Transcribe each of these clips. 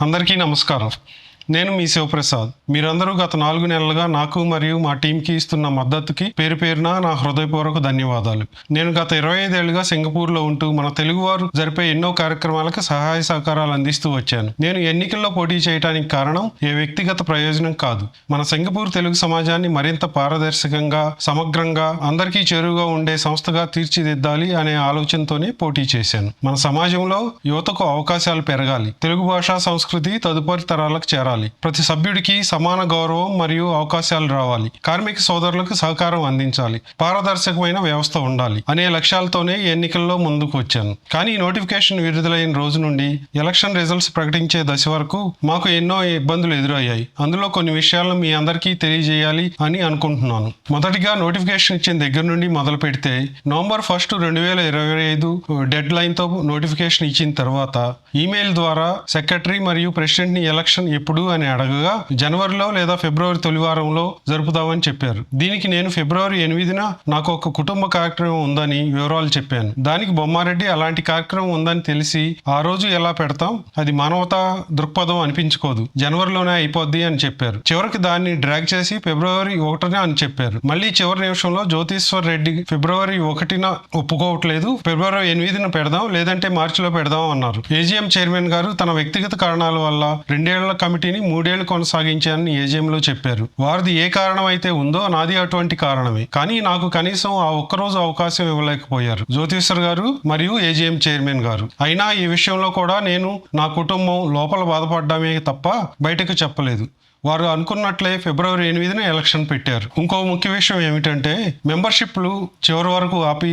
అందరికీ నమస్కారం. నేను మీ శివప్రసాద్. మీరందరూ గత 4 నెలలుగా నాకు మరియు మా టీంకి ఇస్తున్న మద్దతుకి పేరు పేరున నా హృదయపూర్వక ధన్యవాదాలు. నేను గత 25 ఏళ్లుగా సింగపూర్లో ఉంటూ మన తెలుగువారు జరిపే ఎన్నో కార్యక్రమాలకు సహాయ సహకారాలు అందిస్తూ వచ్చాను. నేను ఎన్నికల్లో పోటీ చేయడానికి కారణం ఏ వ్యక్తిగత ప్రయోజనం కాదు. మన సింగపూర్ తెలుగు సమాజాన్ని మరింత పారదర్శకంగా, సమగ్రంగా, అందరికీ చేరువుగా ఉండే సంస్థగా తీర్చిదిద్దాలి అనే ఆలోచనతోనే పోటీ చేశాను. మన సమాజంలో యువతకు అవకాశాలు పెరగాలి, తెలుగు భాషా సంస్కృతి తదుపరి తరాలకు చేరాలి, ప్రతి సభ్యుడికి సమాన గౌరవం మరియు అవకాశాలు రావాలి, కార్మిక సోదరులకు సహకారం అందించాలి, పారదర్శకమైన వ్యవస్థ ఉండాలి అనే లక్ష్యాలతోనే ఎన్నికల్లో ముందుకు వచ్చాను. కానీ నోటిఫికేషన్ విడుదలైన రోజు నుండి ఎలక్షన్ రిజల్ట్స్ ప్రకటించే దశ వరకు మాకు ఎన్నో ఇబ్బందులు ఎదురయ్యాయి. అందులో కొన్ని విషయాలను మీ అందరికీ తెలియజేయాలి అని అనుకుంటున్నాను. మొదటిగా నోటిఫికేషన్ ఇచ్చిన దగ్గర నుండి మొదలు పెడితే నవంబర్ 1, 2025 డెడ్ లైన్తో నోటిఫికేషన్ ఇచ్చిన తర్వాత ఈమెయిల్ ద్వారా సెక్రటరీ మరియు ప్రెసిడెంట్ని ఎలక్షన్ ఎప్పుడు అని అడగగా జనవరిలో లేదా ఫిబ్రవరి తొలి వారంలో జరుపుతామని చెప్పారు. దీనికి నేను ఫిబ్రవరి 8న నాకు ఒక కుటుంబ కార్యక్రమం ఉందని వివరాలు చెప్పాను. దానికి బొమ్మారెడ్డి అలాంటి కార్యక్రమం ఉందని తెలిసి ఆ రోజు ఎలా పెడతాం, అది మానవతా దృక్పథం అనిపించుకోదు, జనవరిలోనే అయిపోద్ది అని చెప్పారు. చివరికి దాన్ని డ్రాగ్ చేసి ఫిబ్రవరి 1న అని చెప్పారు. మళ్ళీ చివరి నిమిషంలో జ్యోతిశ్వర్ రెడ్డి ఫిబ్రవరి 1న ఒప్పుకోవట్లేదు, ఫిబ్రవరి 8న పెడదాం లేదంటే మార్చిలో పెడదాం అన్నారు. ఏజీఎం చైర్మన్ గారు తన వ్యక్తిగత కారణాల వల్ల 2 ఏళ్ల కమిటీని 3 ఏళ్లు కొనసాగించారని ఏజీఎంలో చెప్పారు. వారిది ఏ కారణం అయితే ఉందో నాది అటువంటి కారణమే. కానీ నాకు కనీసం ఆ ఒక్కరోజు అవకాశం ఇవ్వలేకపోయారు జ్యోతిశ్వర్ గారు మరియు ఏజీఎం చైర్మన్ గారు. అయినా ఈ విషయంలో కూడా నేను, నా కుటుంబం లోపల బాధపడ్డామే తప్ప బయటకు చెప్పలేదు. వారు అనుకున్నట్లే ఫిబ్రవరి 8న ఎలక్షన్ పెట్టారు. ఇంకో ముఖ్య విషయం ఏమిటంటే మెంబర్షిప్లు చివరి వరకు ఆపి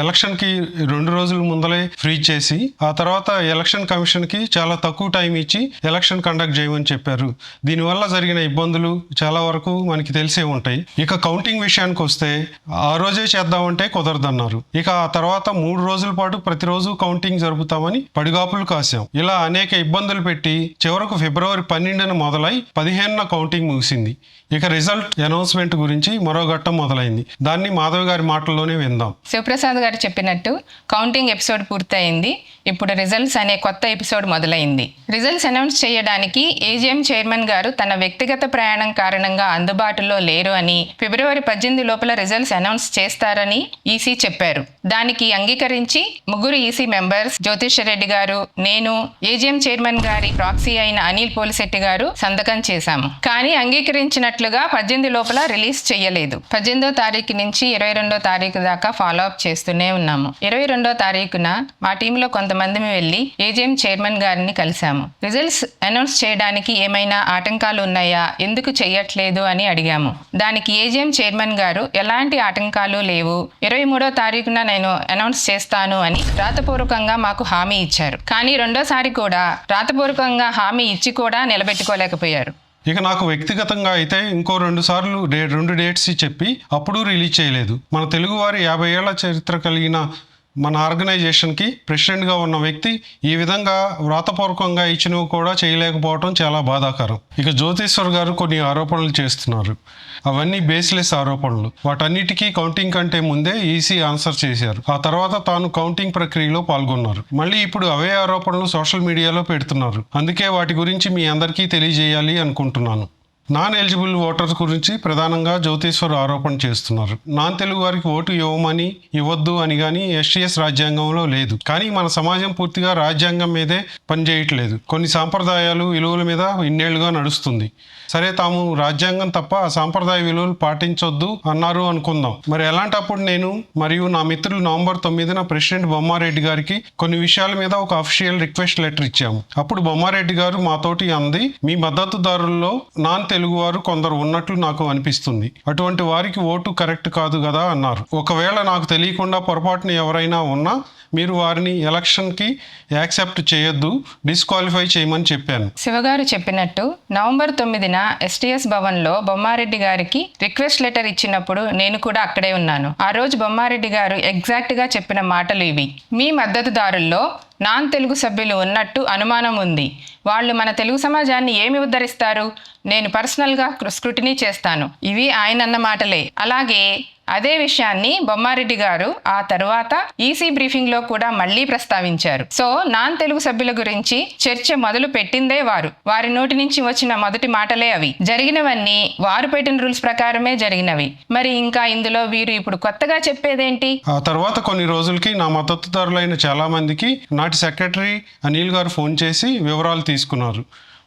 ఎలక్షన్కి 2 రోజుల ముందలే ఫ్రీజ్ చేసి ఆ తర్వాత ఎలక్షన్ కమిషన్కి చాలా తక్కువ టైం ఇచ్చి ఎలక్షన్ కండక్ట్ చేయమని చెప్పారు. దీనివల్ల జరిగిన ఇబ్బందులు చాలా వరకు మనకి తెలిసే ఉంటాయి. ఇక కౌంటింగ్ విషయానికి వస్తే ఆ రోజే చేద్దామంటే కుదరదన్నారు. ఇక ఆ తర్వాత 3 రోజుల పాటు ప్రతిరోజు కౌంటింగ్ జరుపుతామని పడిగాపులు కాశాం. ఇలా అనేక ఇబ్బందులు పెట్టి చివరకు ఫిబ్రవరి 12న మొదలై 15న కౌంటింగ్ ముగిసింది. ఇక రిజల్ట్ అనౌన్స్మెంట్ గురించి మరో ఘట్టం మొదలైంది. దాన్ని మాధవ్ గారి మాటల్లోనే విందాం. శివప్రసాద్ గారు చెప్పినట్టు కౌంటింగ్ ఎపిసోడ్ పూర్తయింది. ఇప్పుడు రిజల్ట్స్ అనే కొత్త ఎపిసోడ్ మొదలైంది. రిజల్ట్స్ అనౌన్స్ చేయడానికి ఏజీఎం చైర్మన్ గారు తన వ్యక్తిగత ప్రయాణం కారణంగా అందుబాటులో లేరు అని, ఫిబ్రవరి 18 లోపల రిజల్ట్స్ అనౌన్స్ చేస్తారని ఈసీ చెప్పారు. దానికి అంగీకరించి 3 ఈసీ మెంబర్స్ జ్యోతిష్ రెడ్డి గారు, నేను, ఏజీఎం చైర్మన్ గారి ప్రాక్సీ అయిన అనిల్ పోలిశెట్టి గారు సంతకం చేశాము. కానీ అంగీకరించినట్లుగా 18 లోపల రిలీజ్ చేయలేదు. 18వ తారీఖు నుంచి 22వ తారీఖు దాకా ఫాలో అప్ చేస్తూనే ఉన్నాము. 22వ తారీఖున మా టీంలో కొంతమంది వెళ్ళి ఏజీఎం చైర్మన్ గారిని కలిశాము. రిజల్ట్స్ అనౌన్స్ చేయడానికి ఏమైనా ఆటంకాలు ఉన్నాయా, ఎందుకు చెయ్యట్లేదు అని అడిగాము. దానికి ఏజీఎం చైర్మన్ గారు ఎలాంటి ఆటంకాలు లేవు, 23వ తారీఖున నేను అనౌన్స్ చేస్తాను అని రాతపూర్వకంగా మాకు హామీ ఇచ్చారు. కానీ రెండోసారి కూడా రాతపూర్వకంగా హామీ ఇచ్చి కూడా నిలబెట్టుకోలేకపోయారు. ఇక నాకు వ్యక్తిగతంగా అయితే ఇంకో 2 సార్లు 2 డేట్స్ చెప్పి అప్పుడు రిలీజ్ చేయలేదు. మన తెలుగువారి 50 ఏళ్ల చరిత్ర కలిగిన మన ఆర్గనైజేషన్కి ప్రెసిడెంట్గా ఉన్న వ్యక్తి ఈ విధంగా వ్రాతపూర్వకంగా ఇచ్చినవి కూడా చేయలేకపోవడం చాలా బాధాకరం. ఇక జ్యోతిశ్వర్ గారు కొన్ని ఆరోపణలు చేస్తున్నారు. అవన్నీ బేస్లెస్ ఆరోపణలు. వాటన్నిటికీ కౌంటింగ్ కంటే ముందే ఈసీ ఆన్సర్ చేశారు. ఆ తర్వాత తాను కౌంటింగ్ ప్రక్రియలో పాల్గొన్నారు. మళ్ళీ ఇప్పుడు అవే ఆరోపణలు సోషల్ మీడియాలో పెడుతున్నారు. అందుకే వాటి గురించి మీ అందరికీ తెలియజేయాలి అనుకుంటున్నాను. నాన్ ఎలిజిబుల్ ఓటర్స్ గురించి ప్రధానంగా జ్యోతిశ్వర్ ఆరోపణ చేస్తున్నారు. నాన్ తెలుగు వారికి ఓటు ఇవ్వమని, ఇవ్వద్దు అని కానీ ఎస్టీఎస్ రాజ్యాంగంలో లేదు. కానీ మన సమాజం పూర్తిగా రాజ్యాంగం మీదే పనిచేయట్లేదు. కొన్ని సాంప్రదాయాలు, విలువల మీద ఇన్నేళ్లుగా నడుస్తుంది. సరే, తాము రాజ్యాంగం తప్ప ఆ సాంప్రదాయ విలువలు పాటించొద్దు అన్నారు అనుకుందాం. మరి అలాంటప్పుడు నేను మరియు నా మిత్రులు నవంబర్ 9న ప్రెసిడెంట్ బొమ్మారెడ్డి గారికి కొన్ని విషయాల మీద ఒక అఫీషియల్ రిక్వెస్ట్ లెటర్ ఇచ్చాము. అప్పుడు బొమ్మారెడ్డి గారు మాతోటి అంది, మీ మద్దతుదారుల్లో నాన్ తెలుగువారు కొందరు ఉన్నట్లు నాకు అనిపిస్తుంది. అటువంటి వారికి ఓటు కరెక్ట్ కాదు కదా అన్నారు. ఒకవేళ నాకు తెలియకుండా పొరపాటున ఎవరైనా ఉన్నా మీరు వారిని ఎలక్షన్కి యాక్సెప్ట్ చేయొద్దు, డిస్క్వాలిఫై చేయమని చెప్పాను. శివగారు చెప్పినట్టు నవంబర్ 9న ఎస్టీఎస్ భవన్లో బొమ్మారెడ్డి గారికి రిక్వెస్ట్ లెటర్ ఇచ్చినప్పుడు నేను కూడా అక్కడే ఉన్నాను. ఆ రోజు బొమ్మారెడ్డి గారు ఎగ్జాక్ట్గా చెప్పిన మాటలు ఇవి: మీ మద్దతుదారుల్లో నాన్ తెలుగు సభ్యులు ఉన్నట్టు అనుమానం ఉంది. వాళ్ళు మన తెలుగు సమాజాన్ని ఏమి ఉద్ధరిస్తారు? నేను పర్సనల్గా స్క్రూటినీ చేస్తాను. ఇవి ఆయన అన్న మాటలే. అలాగే అదే విషయాన్ని బొమ్మారెడ్డి గారు ఆ తర్వాత ఈసీ బ్రీఫింగ్లో కూడా మళ్ళీ ప్రస్తావించారు. సో నాన్ తెలుగు సభ్యుల గురించి చర్చ మొదలు పెట్టిందే వారి నోటి నుంచి వచ్చిన మొదటి మాటలే అవి. జరిగినవన్నీ వారు పెట్టిన రూల్స్ ప్రకారమే జరిగినవి. మరి ఇంకా ఇందులో వీరు ఇప్పుడు కొత్తగా చెప్పేదేంటి? ఆ తర్వాత కొన్ని రోజులకి నా మద్దతుదారులైన చాలా మందికి నాటి సెక్రటరీ అనిల్ గారు ఫోన్ చేసి వివరాలు తీసుకున్నారు.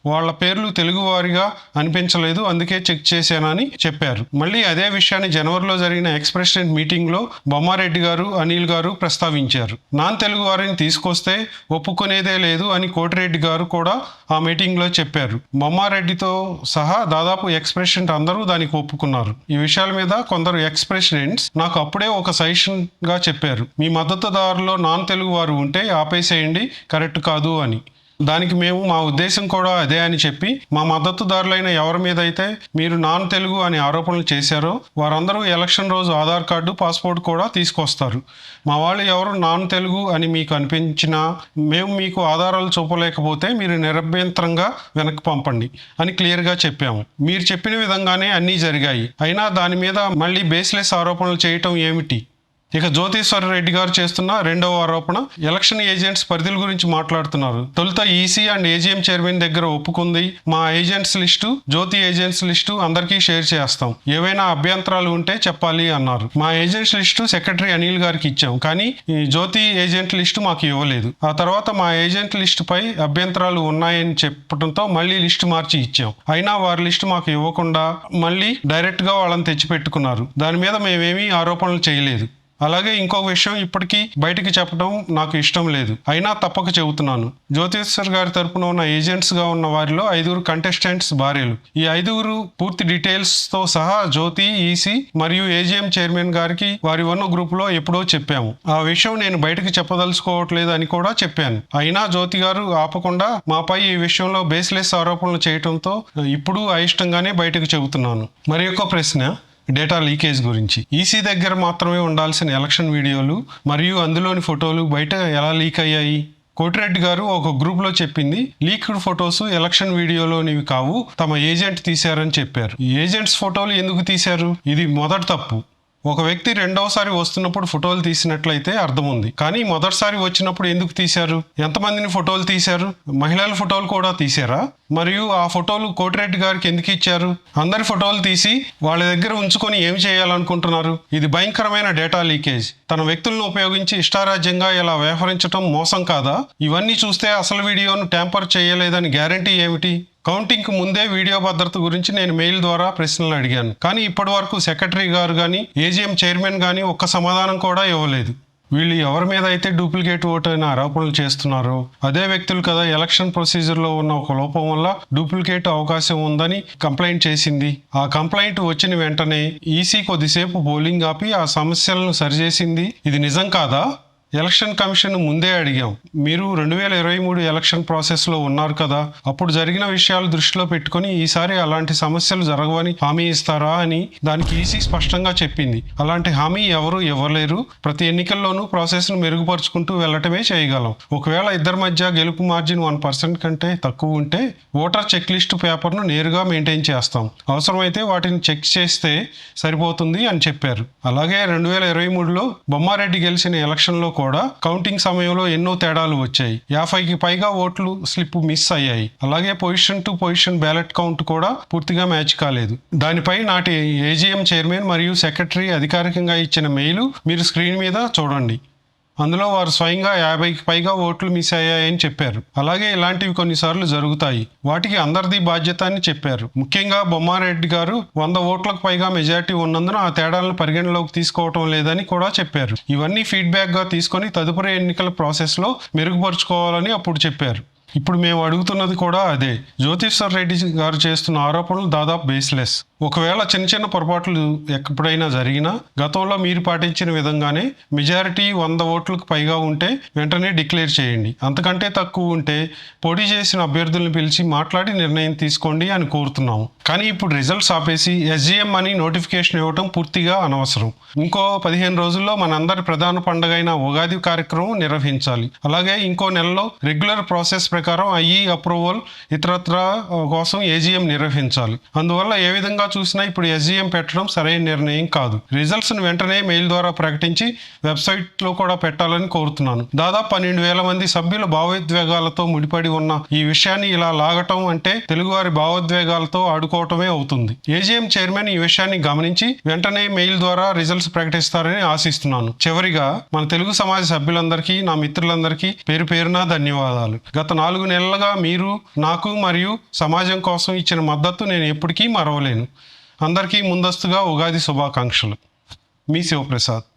వాళ్ళ పేర్లు తెలుగువారిగా అనిపించలేదు, అందుకే చెక్ చేశానని చెప్పారు. మళ్ళీ అదే విషయాన్ని జనవరిలో జరిగిన ఎక్స్ ప్రెసిడెంట్ మీటింగ్లో బొమ్మారెడ్డి గారు అనిల్ గారు ప్రస్తావించారు. నాన్ తెలుగు వారిని తీసుకొస్తే ఒప్పుకునేదే లేదు అని కోటిరెడ్డి గారు కూడా ఆ మీటింగ్లో చెప్పారు. బొమ్మారెడ్డితో సహా దాదాపు ఎక్స్ ప్రెసిడెంట్ అందరూ దానికి ఒప్పుకున్నారు. ఈ విషయాల మీద కొందరు ఎక్స్ ప్రెసిడెంట్స్ నాకు అప్పుడే ఒక సజెషన్గా చెప్పారు, మీ మద్దతుదారులో నాన్ తెలుగు వారు ఉంటే ఆపేసేయండి, కరెక్ట్ కాదు అని. దానికి మేము మా ఉద్దేశం కూడా అదే అని చెప్పి మా మద్దతుదారులైన ఎవరి మీద అయితే మీరు నాన్ తెలుగు అని ఆరోపణలు చేశారో వారందరూ ఎలక్షన్ రోజు ఆధార్ కార్డు, పాస్పోర్ట్ కూడా తీసుకొస్తారు. మా వాళ్ళు ఎవరు నాన్ తెలుగు అని మీకు అనిపించినా మేము మీకు ఆధారాలు చూపలేకపోతే మీరు నిరభ్యంతరంగా వెనక్కి పంపండి అని క్లియర్గా చెప్పాము. మీరు చెప్పిన విధంగానే అన్నీ జరిగాయి. అయినా దాని మీద మళ్ళీ బేస్లెస్ ఆరోపణలు చేయటం ఏమిటి? ఇక జ్యోతిశ్వర రెడ్డి గారు చేస్తున్న రెండవ ఆరోపణ, ఎలక్షన్ ఏజెంట్స్ పరిధుల గురించి మాట్లాడుతున్నారు. తొలుత ఈసీ అండ్ ఏజీఎం చైర్మన్ దగ్గర ఒప్పుకుంది, మా ఏజెంట్స్ లిస్టు, జ్యోతి ఏజెంట్స్ లిస్టు అందరికీ షేర్ చేస్తాం, ఏవైనా అభ్యంతరాలు ఉంటే చెప్పాలి అన్నారు. మా ఏజెంట్స్ లిస్టు సెక్రటరీ అనిల్ గారికి ఇచ్చాం, కానీ ఈ జ్యోతి ఏజెంట్ లిస్టు మాకు ఇవ్వలేదు. ఆ తర్వాత మా ఏజెంట్ లిస్టుపై అభ్యంతరాలు ఉన్నాయని చెప్పడంతో మళ్ళీ లిస్టు మార్చి ఇచ్చాం. అయినా వారి లిస్టు మాకు ఇవ్వకుండా మళ్ళీ డైరెక్ట్గా వాళ్ళని తెచ్చిపెట్టుకున్నారు. దాని మీద మేమేమీ ఆరోపణలు చేయలేదు. అలాగే ఇంకొక విషయం ఇప్పటికీ బయటికి చెప్పడం నాకు ఇష్టం లేదు, అయినా తప్పక చెబుతున్నాను. జ్యోతిశ్వర్ గారి తరపున ఉన్న ఏజెంట్స్గా ఉన్న వారిలో 5 కంటెస్టెంట్స్ భార్యలు. ఈ 5 పూర్తి డీటెయిల్స్తో సహా జ్యోతి, ఈసీ మరియు ఏజీఎం చైర్మన్ గారికి వారి ఉన్న గ్రూపులో ఎప్పుడో చెప్పాము. ఆ విషయం నేను బయటకు చెప్పదలుచుకోవట్లేదు అని కూడా చెప్పాను. అయినా జ్యోతి గారు ఆపకుండా మాపై ఈ విషయంలో బేస్లెస్ ఆరోపణలు చేయడంతో ఇప్పుడు అయిష్టంగానే బయటకు చెబుతున్నాను. మరి ఒక ప్రశ్న, డేటా లీకేజ్ గురించి. ఈసీ దగ్గర మాత్రమే ఉండాల్సిన ఎలక్షన్ వీడియోలు మరియు అందులోని ఫోటోలు బయట ఎలా లీక్ అయ్యాయి? కోటిరెడ్డి గారు ఒక గ్రూప్లో చెప్పింది లీక్డ్ ఫొటోస్ ఎలక్షన్ వీడియోలోనివి కావు, తమ ఏజెంట్ తీశారని చెప్పారు. ఈ ఏజెంట్స్ ఫోటోలు ఎందుకు తీశారు? ఇది మొదటి తప్పు. ఒక వ్యక్తి రెండవసారి వస్తున్నప్పుడు ఫోటోలు తీసినట్లయితే అర్థం ఉంది, కానీ మొదటిసారి వచ్చినప్పుడు ఎందుకు తీశారు? ఎంతమందిని ఫోటోలు తీశారు? మహిళల ఫోటోలు కూడా తీశారా? మరియు ఆ ఫోటోలు కోటిరెడ్డి గారికి ఎందుకు ఇచ్చారు? అందరి ఫోటోలు తీసి వాళ్ళ దగ్గర ఉంచుకొని ఏమి చేయాలనుకుంటున్నారు? ఇది భయంకరమైన డేటా లీకేజ్. తన వ్యక్తులను ఉపయోగించి ఇష్టారాజ్యంగా ఇలా వ్యవహరించడం మోసం కాదా? ఇవన్నీ చూస్తే అసలు వీడియోను ట్యాంపర్ చేయలేదని గ్యారంటీ ఏమిటి? కౌంటింగ్కి ముందే వీడియో భద్రత గురించి నేను మెయిల్ ద్వారా ప్రశ్నలు అడిగాను, కానీ ఇప్పటి వరకు సెక్రటరీ గారు కానీ ఏజీఎం చైర్మన్ కానీ ఒక్క సమాధానం కూడా ఇవ్వలేదు. వీళ్ళు ఎవరి మీద అయితే డూప్లికేట్ ఓటు అయిన ఆరోపణలు చేస్తున్నారో అదే వ్యక్తులు కదా ఎలక్షన్ ప్రొసీజర్లో ఉన్న ఒక లోపం వల్ల డూప్లికేట్ అవకాశం ఉందని కంప్లైంట్ చేసింది. ఆ కంప్లైంట్ వచ్చిన వెంటనే ఈసీ కొద్దిసేపు పోలింగ్ ఆపి ఆ సమస్యలను సరిచేసింది. ఇది నిజం కాదా? ఎలక్షన్ కమిషన్ ముందే అడిగాం, మీరు 2023 ఎలక్షన్ ప్రాసెస్లో ఉన్నారు కదా, అప్పుడు జరిగిన విషయాలు దృష్టిలో పెట్టుకొని ఈసారి అలాంటి సమస్యలు జరగవని హామీ ఇస్తారా అని. దానికి ఈసీ స్పష్టంగా చెప్పింది, అలాంటి హామీ ఎవరు ఇవ్వలేరు, ప్రతి ఎన్నికల్లోనూ ప్రాసెస్ను మెరుగుపరుచుకుంటూ వెళ్ళటమే చేయగలం. ఒకవేళ ఇద్దరి మధ్య గెలుపు మార్జిన్ 1% కంటే తక్కువ ఉంటే ఓటర్ చెక్ లిస్టు పేపర్ను నేరుగా మెయింటైన్ చేస్తాం, అవసరమైతే వాటిని చెక్ చేస్తే సరిపోతుంది అని చెప్పారు. అలాగే 2023లో బొమ్మారెడ్డి గెలిచిన ఎలక్షన్లో కూడా కౌంటింగ్ సమయంలో ఎన్నో తేడాలు వచ్చాయి. 50కి పైగా ఓట్లు స్లిప్ మిస్ అయ్యాయి. అలాగే position to position ballot count కూడా పూర్తిగా మ్యాచ్ కాలేదు. దానిపై నాటి ఏజీఎం చైర్మన్ మరియు సెక్రటరీ అధికారికంగా ఇచ్చిన మెయిల్ మీరు స్క్రీన్ మీద చూడండి. అందులో వారు స్వయంగా 50కి పైగా ఓట్లు మిస్ అయ్యాయని చెప్పారు. అలాగే ఇలాంటివి కొన్నిసార్లు జరుగుతాయి, వాటికి అందరిది బాధ్యత అని చెప్పారు. ముఖ్యంగా బొమ్మారెడ్డి గారు 100 ఓట్లకు పైగా మెజారిటీ ఉన్నందున ఆ తేడాలను పరిగణలోకి తీసుకోవటం లేదని కూడా చెప్పారు. ఇవన్నీ ఫీడ్బ్యాక్గా తీసుకొని తదుపరి ఎన్నికల ప్రాసెస్లో మెరుగుపరుచుకోవాలని అప్పుడు చెప్పారు. ఇప్పుడు మేము అడుగుతున్నది కూడా అదే. జ్యోతిశ్వర్ రెడ్డి గారు చేస్తున్న ఆరోపణలు దాదాపు బేస్లెస్. ఒకవేళ చిన్న చిన్న పొరపాట్లు ఎప్పుడైనా జరిగినా గతంలో మీరు పాటించిన విధంగానే మెజారిటీ 100 ఓట్లకు పైగా ఉంటే వెంటనే డిక్లేర్ చేయండి. అంతకంటే తక్కువ ఉంటే పోటీ చేసిన అభ్యర్థులను పిలిచి మాట్లాడి నిర్ణయం తీసుకోండి అని కోరుతున్నాము. కానీ ఇప్పుడు రిజల్ట్స్ ఆపేసి ఎస్జిఎం అని నోటిఫికేషన్ ఇవ్వటం పూర్తిగా అనవసరం. ఇంకో 15 రోజుల్లో మనందరి ప్రధాన పండుగ అయిన ఉగాది కార్యక్రమం నిర్వహించాలి. అలాగే ఇంకో నెలలో రెగ్యులర్ ప్రాసెస్ ప్రకారం ఐఈ అప్రూవల్ ఇతరత్ర కోసం ఏజిఎం నిర్వహించాలి. అందువల్ల ఏ విధంగా చూసినా ఇప్పుడు ఎస్జిఎం పెట్టడం సరైన నిర్ణయం కాదు. రిజల్ట్స్ను వెంటనే మెయిల్ ద్వారా ప్రకటించి వెబ్సైట్లో కూడా పెట్టాలని కోరుతున్నాను. దాదాపు 12,000 మంది సభ్యుల భావోద్వేగాలతో ముడిపడి ఉన్న ఈ విషయాన్ని ఇలా లాగటం అంటే తెలుగువారి భావోద్వేగాలతో ఆడుకోవటమే అవుతుంది. ఏజిఎం చైర్మన్ ఈ విషయాన్ని గమనించి వెంటనే మెయిల్ ద్వారా రిజల్ట్స్ ప్రకటిస్తారని ఆశిస్తున్నాను. చివరిగా మన తెలుగు సమాజ సభ్యులందరికీ, నా మిత్రులందరికీ పేరు పేరున ధన్యవాదాలు. గత 4 నెలలుగా మీరు నాకు మరియు సమాజం కోసం ఇచ్చిన మద్దతు నేను ఎప్పటికీ మరవలేను. అందరికీ ముందస్తుగా ఉగాది శుభాకాంక్షలు. మీ శివప్రసాద్.